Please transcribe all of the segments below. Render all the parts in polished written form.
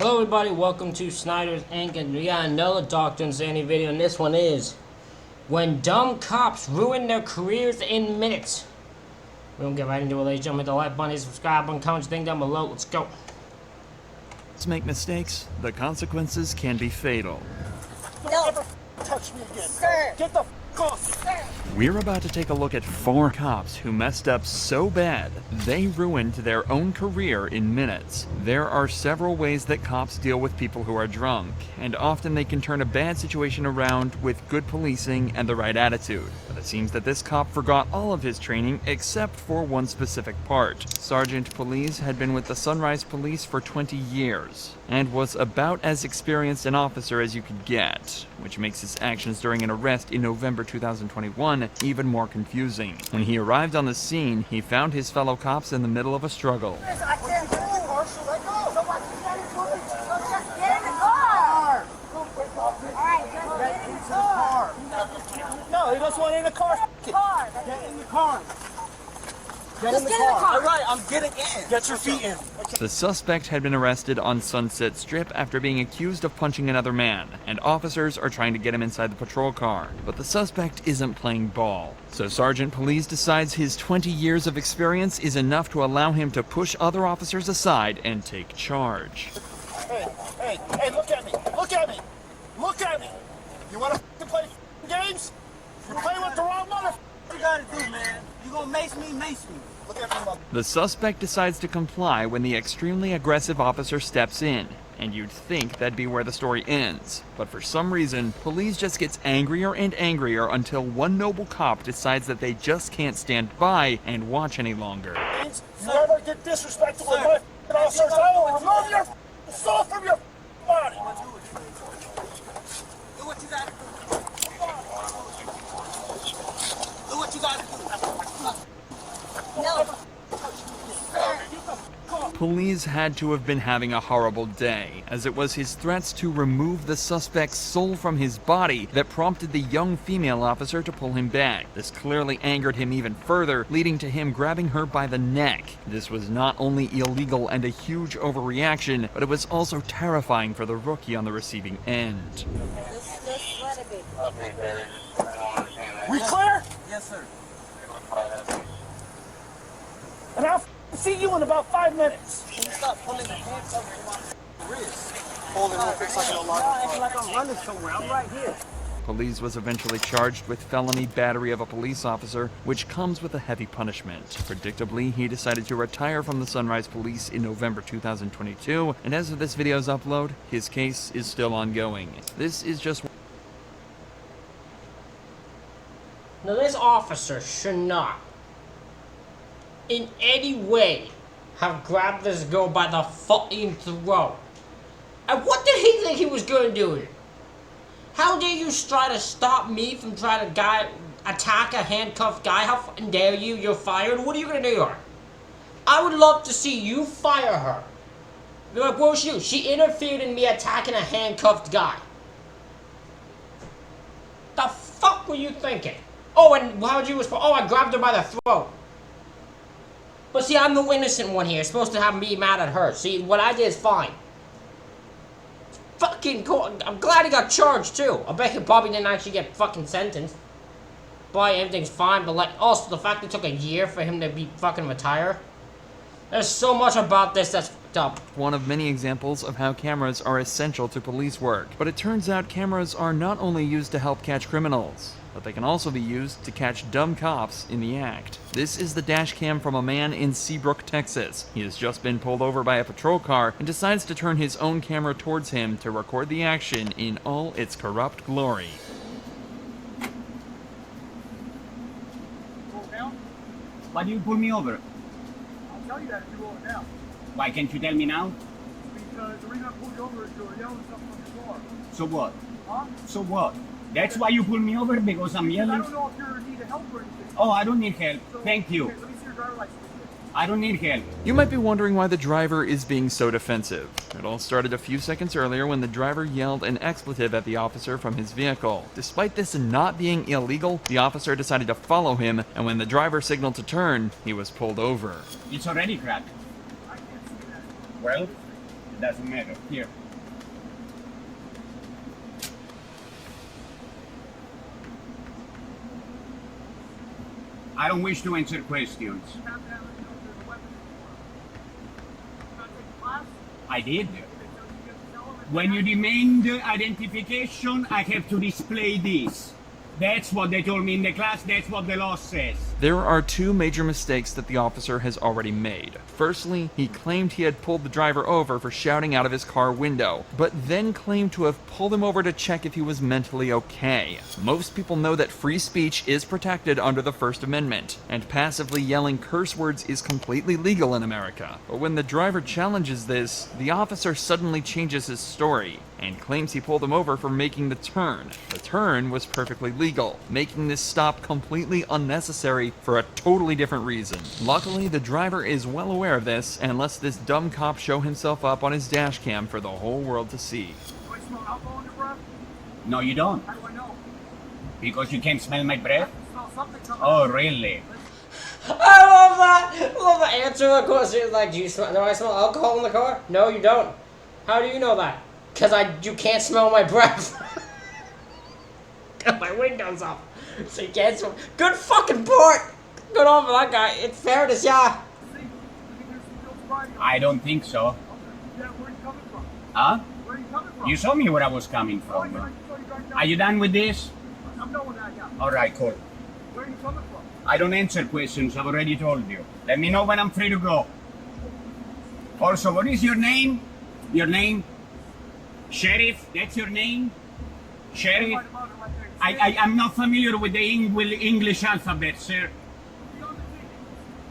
Hello everybody, welcome to Snyder's Inc. and we got another Dr. Insanity video, and this one is when dumb cops ruin their careers in minutes. We're gonna get right into it, ladies and gentlemen. Hit the like button, subscribe button, comment your thing down below. Let's go. Let's make mistakes. The consequences can be fatal. Don't ever touch me again. Sir. Get the f off. Sir. We're about to take a look at 4 cops who messed up so bad, they ruined their own career in minutes. There are several ways that cops deal with people who are drunk, and often they can turn a bad situation around with good policing and the right attitude. But it seems that this cop forgot all of his training except for one specific part. Sergeant Police had been with the Sunrise Police for 20 years, and was about as experienced an officer as you could get, which makes his actions during an arrest in November 2021 even more confusing. When he arrived on the scene, he found his fellow cops in the middle of a struggle. I can't get in the car, so let go. So what? Get in the car. Get in the car. No, he doesn't want in the car. Get in the car. Get in the car. All right, I'm getting in. Get your feet in. The suspect had been arrested on Sunset Strip after being accused of punching another man, and officers are trying to get him inside the patrol car. But the suspect isn't playing ball. So Sergeant Police decides his 20 years of experience is enough to allow him to push other officers aside and take charge. Hey, look at me. Look at me. Look at me. You want to play games? You're playing with the wrong mother. What you gotta do, man? You gonna mace me? Look at me, mother. The suspect decides to comply when the extremely aggressive officer steps in, and you'd think that'd be where the story ends. But for some reason, police just gets angrier and angrier until one noble cop decides that they just can't stand by and watch any longer. You ever get disrespectful with my officers, I will remove your soul from your body. Do what you gotta do. Do what you gotta do. No. Police had to have been having a horrible day, as it was his threats to remove the suspect's soul from his body that prompted the young female officer to pull him back. This clearly angered him even further, leading to him grabbing her by the neck. This was not only illegal and a huge overreaction, but it was also terrifying for the rookie on the receiving end. Just let it be. We clear? Yes, sir. And I'll see you in about 5 minutes. Can you stop pulling the hands over my wrist? Holding my fix like a lot. Acting like I'm running somewhere. I'm right here. Police was eventually charged with felony battery of a police officer, which comes with a heavy punishment. Predictably, he decided to retire from the Sunrise Police in November 2022, and as of this video's upload, his case is still ongoing. This is just... Now this officer should not in any way have grabbed this girl by the fucking throat. And what did he think he was gonna do? How dare you try to stop me from trying to attack a handcuffed guy? How fucking dare you? You're fired. What are you gonna do to her? I would love to see you fire her. Be like, what was she do? She interfered in me attacking a handcuffed guy. The fuck were you thinking? Oh, and how would you respond? Oh, I grabbed her by the throat. But see, I'm the innocent one here. It's supposed to have me mad at her. See, what I did is fine. Fucking cool. I'm glad he got charged, too. I bet he probably didn't actually get fucking sentenced. Boy, everything's fine, but like, also the fact it took a year for him to be fucking retire. There's so much about this that's fucked up. one of many examples of how cameras are essential to police work. But it turns out cameras are not only used to help catch criminals, but they can also be used to catch dumb cops in the act. This is the dash cam from a man in Seabrook, Texas. He has just been pulled over by a patrol car and decides to turn his own camera towards him to record the action in all its corrupt glory. Why do you pull me over? I'll tell you that if you roll it down. Why can't you tell me now? Because the reason I pulled you over is you were yelling something on your car. So what? Huh? So what? That's why you pull me over, because I'm I yelling? don't know if you're in need of help or anything. Oh, I don't need help. So, Thank you. Okay, let me see your driver's license. I don't need help. You might be wondering why the driver is being so defensive. It all started a few seconds earlier when the driver yelled an expletive at the officer from his vehicle. Despite this not being illegal, the officer decided to follow him, and when the driver signaled to turn, he was pulled over. It's already cracked. I can't see that. Well, It doesn't matter. Here. I don't wish to answer questions. I did. When you demand identification, I have to display this. That's what they told me in the class, that's what the law says. There are two major mistakes that the officer has already made. Firstly, he claimed he had pulled the driver over for shouting out of his car window, but then claimed to have pulled him over to check if he was mentally okay. Most people know that free speech is protected under the First Amendment, and passively yelling curse words is completely legal in America. But when the driver challenges this, the officer suddenly changes his story and claims he pulled him over for making the turn. The turn was perfectly legal, making this stop completely unnecessary for a totally different reason. Luckily, the driver is well aware of this and lets this dumb cop show himself up on his dash cam for the whole world to see. Do I smell alcohol in your breath? No, you don't. How do I know? Because you can't smell my breath? I smell something coming Oh, out. really? I love that! I love the answer to the question. Like, do I smell alcohol in the car? No, you don't. How do you know that? Because you can't smell my breath. Got my windows up. So you can't smell. Good fucking point! Good on for that guy. In fairness, yeah. I don't think so. Yeah, where are you coming from? Huh? Where are you coming from? You saw me where I was coming Oh, from. you driving down. Are you done with this? I'm done with that, yeah. Alright, cool. Where are you coming from? I don't answer questions, I've already told you. Let me know when I'm free to go. Also, what is your name? Your name? Sheriff, that's your name? Sheriff? Right above it, right there. I'm not familiar with the English alphabet, sir.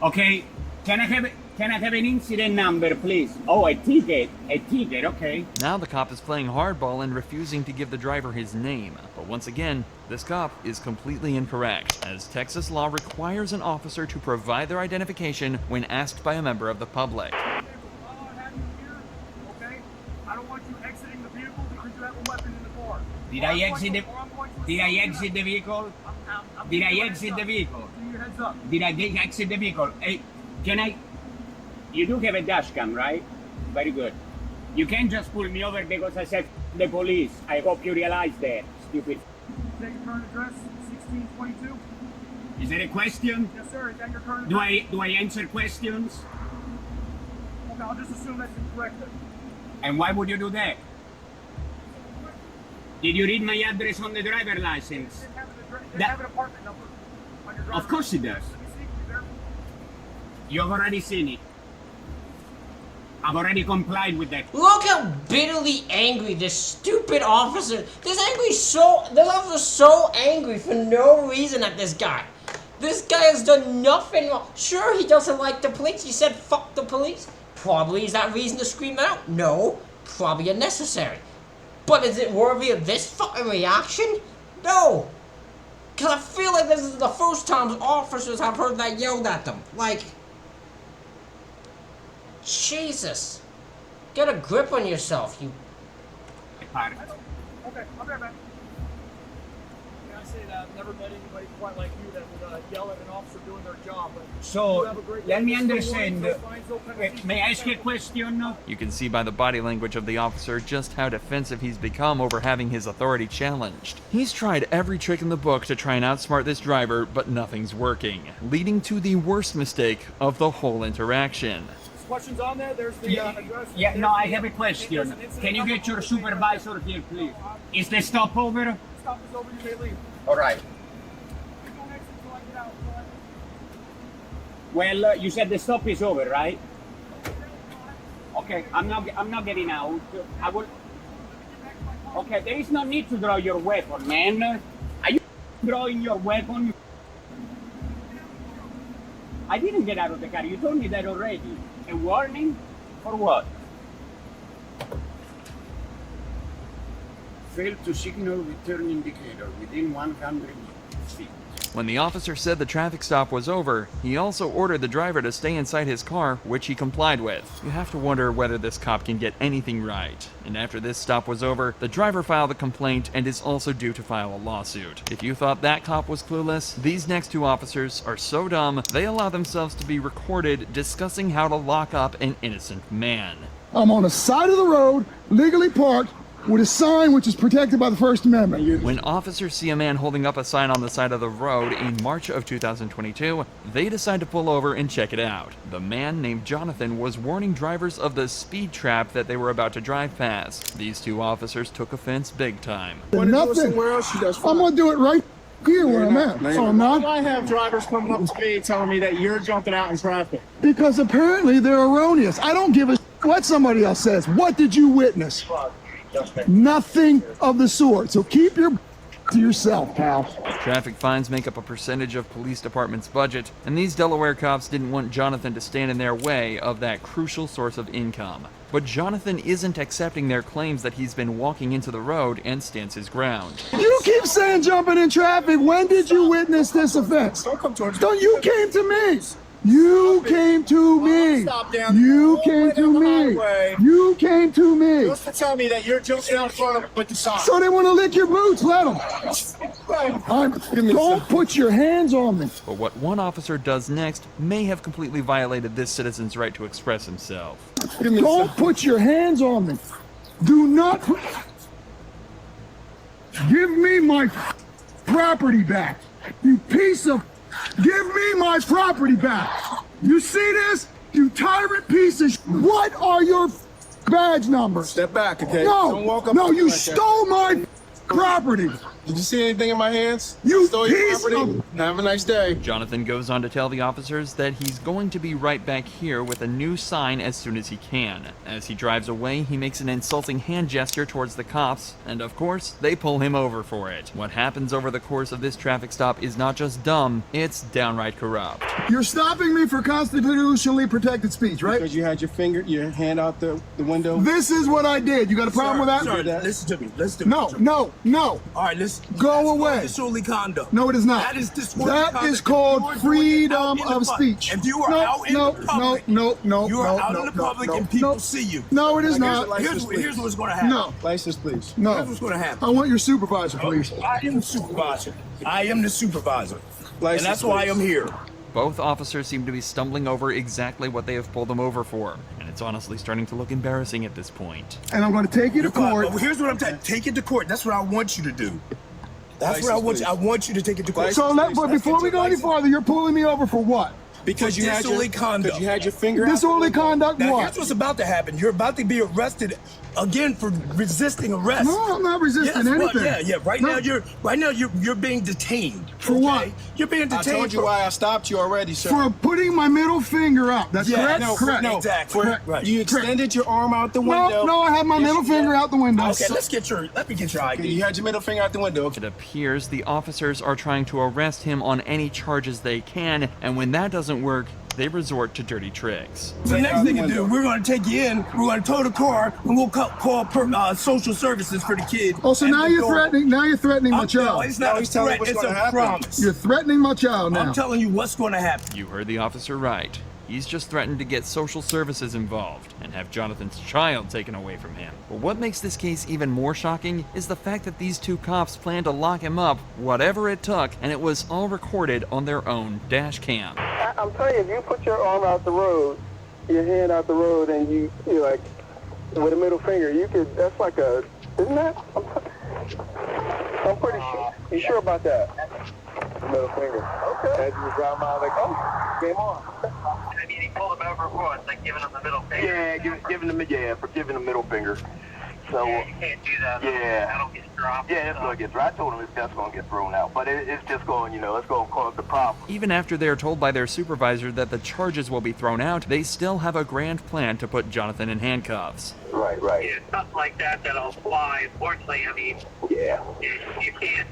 Okay, can I have an incident number, please? Oh, a ticket, okay. Now the cop is playing hardball and refusing to give the driver his name. But once again, this cop is completely incorrect, as Texas law requires an officer to provide their identification when asked by a member of the public. While I have you here, okay? I don't want you exiting the vehicle because you have a weapon in the car. Did I exit the vehicle? Did I exit the vehicle? Give me your heads up. Did I exit the vehicle? Hey, can I? You do have a dash cam, right? Very good. You can't just pull me over because I said the police. I hope you realize that, stupid. Is that your current address? 1622? Is there a question? Yes, sir. Is that your current address? Do I answer questions? Okay, I'll just assume that's incorrect then. And why would you do that? Did you read my address on the driver license? It didn't have an address. It didn't That- have an apartment number on your driver's Of course it does. license. Let me see. You there? You've already seen it. I've already complied with that. Look how bitterly angry this stupid officer. This officer's so angry for no reason at this guy. This guy has done nothing wrong. Sure, he doesn't like the police. He said, fuck the police. Probably is that reason to scream out? No. Probably unnecessary. But is it worthy of this fucking reaction? No. Because I feel like this is the first time officers have heard that yelled at them. Like, Jesus. Get a grip on yourself, you... Part. Okay, I'll be right back. Yeah, I say that. I've never met anybody quite like you that would yell at an officer doing their job. But you So, have a great let day. me No understand. warnings, no fines, no penalties. May I ask you a question? You can see by the body language of the officer just how defensive he's become over having his authority challenged. He's tried every trick in the book to try and outsmart this driver, but nothing's working, leading to the worst mistake of the whole interaction. Questions on there? There's the address. Yeah, no, I have a There's question. an incident Can you number get your for the same supervisor here, please? Is the stop over? Stop is over. You may leave. All right. You don't exit until I get out. Well, you said the stop is over, right? Okay, I'm not getting out. I will. Okay, there is no need to draw your weapon, man. Are you drawing your weapon? I didn't get out of the car. You told me that already. A warning? For what? Failed to signal with turn indicator within 100 feet. When the officer said the traffic stop was over, he also ordered the driver to stay inside his car, which he complied with. You have to wonder whether this cop can get anything right. And after this stop was over, the driver filed a complaint and is also due to file a lawsuit. If you thought that cop was clueless, these next two officers are so dumb, they allow themselves to be recorded discussing how to lock up an innocent man. I'm on the side of the road, legally parked, with a sign which is protected by the First Amendment. When officers see a man holding up a sign on the side of the road in March of 2022, they decide to pull over and check it out. The man named Jonathan was warning drivers of the speed trap that they were about to drive past. These two officers took offense big time. Nothing. I'm gonna do it right here where I'm at. So I'm not. I have drivers coming up to me telling me that you're jumping out in traffic. Because apparently they're erroneous. I don't give a what somebody else says. What did you witness? Nothing of the sort. So keep your to yourself, pal. Traffic fines make up a percentage of police department's budget, and these Delaware cops didn't want Jonathan to stand in their way of that crucial source of income. But Jonathan isn't accepting their claims that he's been walking into the road and stands his ground. You keep saying jumping in traffic. When did you witness this offense? Don't come towards me. Don't you came to me. You came to me. Stop down You there. came to Go me. highway. You came to me. Just to tell me that you're jumping out in front of with the sign. So they want to lick your boots. Let them. Don't put your hands on me. But what one officer does next may have completely violated this citizen's right to express himself. Don't put your hands on me. Do not put... Give me my property back. You piece of... Give me my property back. You see this? You tyrant piece of... What are your badge numbers? Step back, okay? Don't walk No, up no, to me you like that. stole my property. Did you see anything in my hands? You Stole your piece property? Have a nice day. Jonathan goes on to tell the officers that he's going to be right back here with a new sign as soon as he can. As he drives away, he makes an insulting hand gesture towards the cops, and of course, they pull him over for it. What happens over the course of this traffic stop is not just dumb, it's downright corrupt. You're stopping me for constitutionally protected speech, right? Because you had your hand out the window. This is what I did. You got a problem with that? Sir, listen to me. Listen to me. No, sir. no, no. All right, listen. Go That's away. called disorderly conduct. No, it is not. That is disorderly That conduct. is called If you are doing it out freedom in the of public, speech. If you are No, out in no, the public, no, you are out in the public and people see you. No, it is Here's, not. here's what's going to happen. No, License, please. no. Here's what's going to happen. I want your supervisor, please. I am the supervisor. I am the supervisor. License, And that's why please. I'm here. Both officers seem to be stumbling over exactly what they have pulled them over for, and it's honestly starting to look embarrassing at this point. And I'm going to take you to court. But here's what I'm telling you. Take it to court. That's what I want you to do. That's what I License, want you. I please. want you to take it to court. So, but before we go any farther, you're pulling me over for what? Because For you had disorderly conduct. Because you had your finger out. Disorderly conduct, Now, what? here's what's about to happen. You're about to be arrested again for resisting arrest. No, I'm not resisting Yes, anything. well, yeah. Right No. now you're being detained. For what? You're being I detained. told you for, why I stopped you already, sir. For putting my middle finger up. That's Yeah, correct? no, correct. no, exactly. For- Right. You extended your arm out the window. No, I had my Yes, middle you finger did. out the window. Okay, let me get your ID. You had your middle finger out the window. It appears the officers are trying to arrest him on any charges they can, and when that doesn't work, they resort to dirty tricks. The next thing you do, we're going to take you in, we're going to tow the car, and we'll call social services for the kid. Oh, so and now the you're dog. threatening. Now you're threatening my No, child. it's not No, a he's telling threat. what's It's gonna a happen. promise. You're threatening my child now. I'm telling you what's going to happen. You heard the officer right. He's just threatened to get social services involved and have Jonathan's child taken away from him. But what makes this case even more shocking is the fact that these two cops planned to lock him up, whatever it took, and it was all recorded on their own dash cam. I'm telling you, if you put your arm out the road, your hand out the road, and you like with a middle finger, you could. That's like a, isn't that? I'm pretty sure. You sure about that? Middle finger. Okay. As you drive out, like, oh, game on. I mean, he pulled him over for what? Like giving him the middle finger? For giving the middle finger. So. Yeah, you can't do that. Yeah. That'll get dropped. Yeah, it's gonna get. I told him that's gonna get thrown out, but it's just going. It's gonna cause the problem. Even after they are told by their supervisor that the charges will be thrown out, they still have a grand plan to put Jonathan in handcuffs. Right. Yeah, something like that'll fly. Unfortunately, I mean, Yeah. you can't.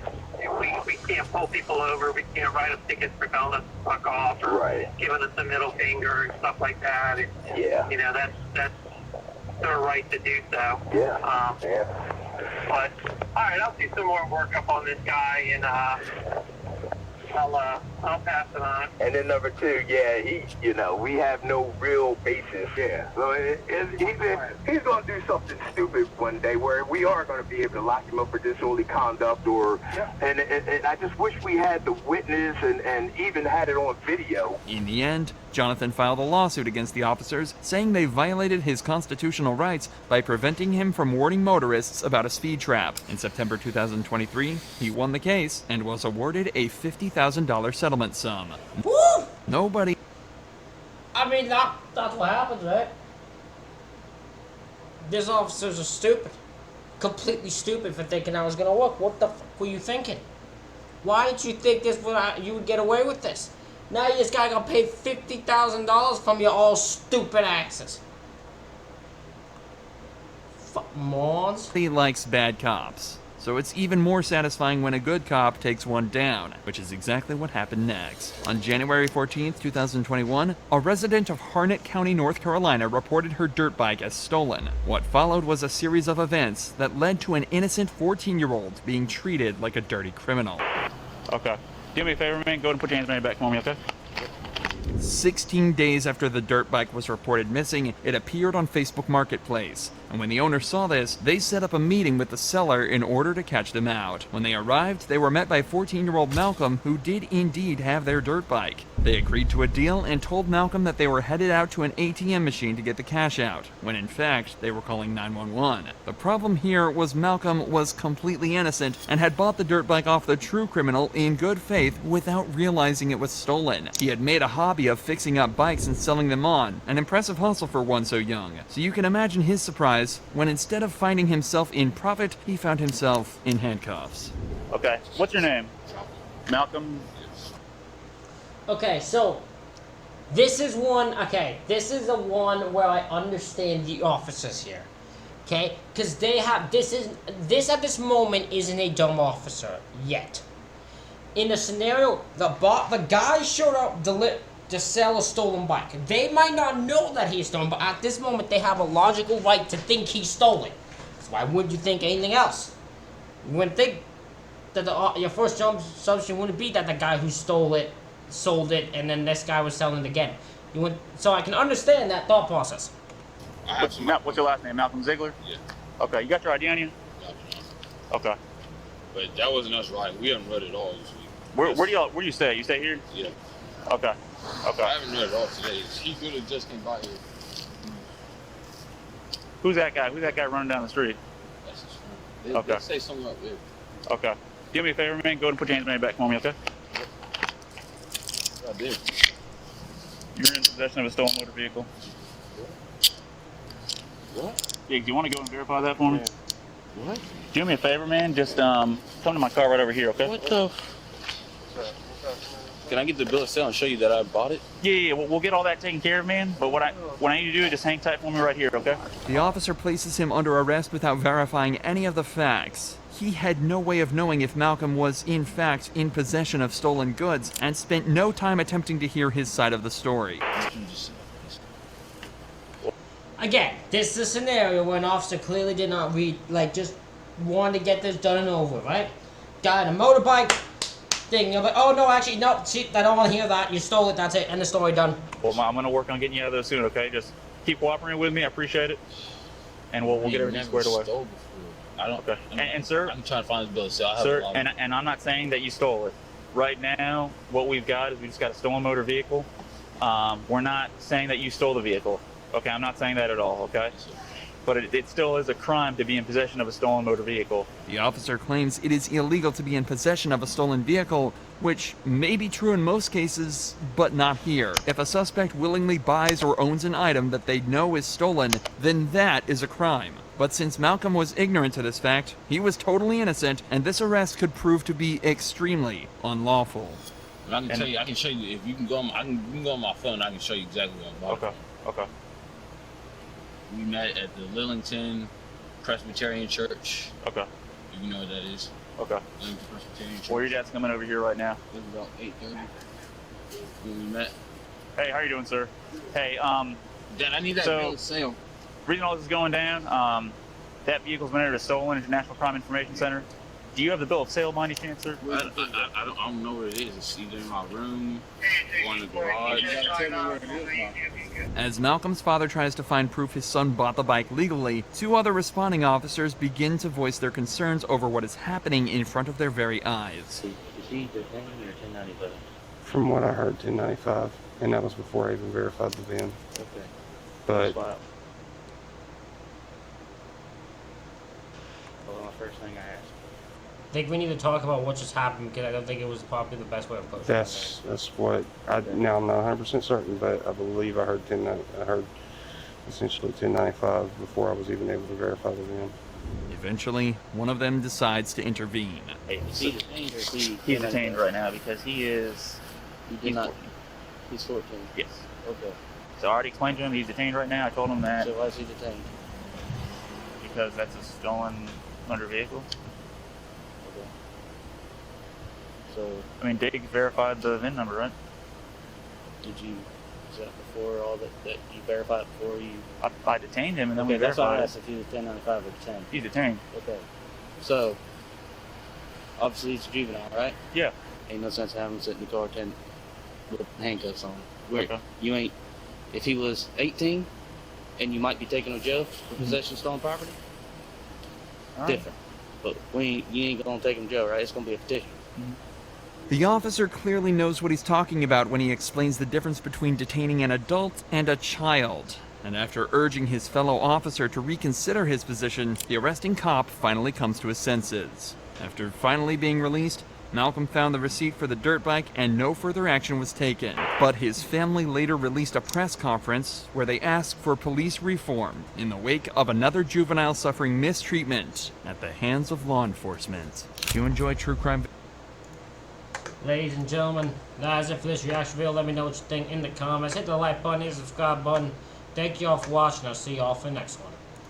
We can't pull people over. We can't write them tickets for telling us to fuck off or Right. giving us the middle finger and stuff like that. Yeah. That's their right to do so. Yeah. Yeah. But all right, I'll do some more work up on this guy, and I'll pass it on. And then number two, we have no real basis. Yeah. So he's going to do something stupid one day where we are going to be able to lock him up for disorderly conduct and I just wish we had the witness and even had it on video. In the end, Jonathan filed a lawsuit against the officers, saying they violated his constitutional rights by preventing him from warning motorists about a speed trap. In September 2023, he won the case and was awarded a $50,000 settlement sum. Woo! Nobody... I mean, that's what happens, right? These officers are stupid. Completely stupid for thinking I was gonna work. What the fuck were you thinking? Why did you think you would get away with this? Now you just gotta pay $50,000 from your all stupid asses. Fuck morons. He likes bad cops, so it's even more satisfying when a good cop takes one down, which is exactly what happened next. On January 14th, 2021, a resident of Harnett County, North Carolina reported her dirt bike as stolen. What followed was a series of events that led to an innocent 14-year-old being treated like a dirty criminal. Okay. Do me a favor, man. Go ahead and put your hands behind your back for me, okay? 16 days after the dirt bike was reported missing, it appeared on Facebook Marketplace. And when the owner saw this, they set up a meeting with the seller in order to catch them out. When they arrived, they were met by 14-year-old Malcolm, who did indeed have their dirt bike. They agreed to a deal and told Malcolm that they were headed out to an ATM machine to get the cash out, when in fact, they were calling 911. The problem here was Malcolm was completely innocent and had bought the dirt bike off the true criminal in good faith without realizing it was stolen. He had made a hobby of fixing up bikes and selling them on, an impressive hustle for one so young. So you can imagine his surprise when instead of finding himself in profit, he found himself in handcuffs. Okay. What's your name? Malcolm? Okay, so this is the one where I understand the officers here. Okay? Because this at this moment isn't a dumb officer yet. In the scenario, the guy showed up to sell a stolen bike. They might not know that he's stolen, but at this moment they have a logical right to think he's stolen. So why would you think anything else? You wouldn't think that your first assumption wouldn't be that the guy who stole it sold it and then this guy was selling it again. So I can understand that thought process. What's your last name? Malcolm Ziegler? Yeah. Okay, you got your ID on you? Okay. But that wasn't us riding. We haven't read it all this week. Where do you stay? You stay here? Yeah. Okay. Okay. I haven't read it all today. He could have just came by here. Who's that guy? Who's that guy running down the street? That's his friend. They say something up there. Okay. Do me a favor, man. Go ahead and put your hands behind your back for me, okay? I did. You're in possession of a stolen motor vehicle. What? Yeah, do you want to go and verify that for me? What? Do me a favor, man. Just come to my car right over here, okay? What the? Can I get the bill of sale and show you that I bought it? Yeah. We'll get all that taken care of, man. But what I need you to do is just hang tight for me right here, okay? The officer places him under arrest without verifying any of the facts. He had no way of knowing if Malcolm was in fact in possession of stolen goods and spent no time attempting to hear his side of the story. Again, this is a scenario where an officer clearly did not read, just wanted to get this done and over, right? Guy on a motorbike thing, you're like, oh no, actually, no, see, I don't want to hear that, you stole it, that's it, end of story, done. Well, I'm going to work on getting you out of those soon, okay? Just keep cooperating with me, I appreciate it. And we'll get everything squared away. I don't. Okay. And sir, I'm trying to find this bill of sale. Sir, and I'm not saying that you stole it. Right now, what we've got is we just got a stolen motor vehicle. We're not saying that you stole the vehicle. Okay, I'm not saying that at all. Okay. But it still is a crime to be in possession of a stolen motor vehicle. The officer claims it is illegal to be in possession of a stolen vehicle, which may be true in most cases, but not here. If a suspect willingly buys or owns an item that they know is stolen, then that is a crime. But since Malcolm was ignorant to this fact, he was totally innocent, and this arrest could prove to be extremely unlawful. I can tell you, I can show you, if you can go on, you can go on my phone, I can show you exactly what I'm about. Okay. We met at the Lillington Presbyterian Church. Okay. If you know what that is. Okay. Lillington Presbyterian Church. Well, your dad's coming over here right now. It was about 8:30 when we met. Hey, how you doing, sir? Hey, Dad, I need that bill of sale. Reason all this is going down, that vehicle's been entered as stolen at National Crime Information Center. Do you have the bill of sale by any chance, sir? I don't know where it is. It's either in my room or in the garage. As Malcolm's father tries to find proof his son bought the bike legally, two other responding officers begin to voice their concerns over what is happening in front of their very eyes. From what I heard, 1095, and that was before I even verified the VIN. Okay. But Well, my first thing I asked. I think we need to talk about what just happened because I don't think it was probably the best way to approach it. that's what I now I'm not 100% certain, but I believe I heard essentially 1095 before I was even able to verify the VIN. Eventually, one of them decides to intervene. Hey, is he detained or is he? He's detained right now because he is. He's not. He's 14. Yes. Okay. So I already explained to him he's detained right now. I told him that So why is he detained? because that's a stolen motor vehicle. Okay. So I mean, Diggs verified the VIN number, right? did you? Is that before all that you verified before you? I detained him and then Okay, we that's why I verified. asked if he was 1095 or detained. He's detained. Okay. So obviously he's a juvenile, right? Yeah. Ain't no sense having him sit in the car with handcuffs on. Okay. You ain't. If he was 18, and you might be taken to jail for possession of stolen property, different. But you ain't gonna take him to jail, right? It's gonna be a petition. The officer clearly knows what he's talking about when he explains the difference between detaining an adult and a child. And after urging his fellow officer to reconsider his position, the arresting cop finally comes to his senses. After finally being released, Malcolm found the receipt for the dirt bike and no further action was taken. But his family later released a press conference where they asked for police reform in the wake of another juvenile suffering mistreatment at the hands of law enforcement. If you enjoy true crime... Ladies and gentlemen, that's it for this reaction video. Let me know what you think in the comments. Hit the like button, hit the subscribe button. Thank you all for watching. I'll see you all for the next one.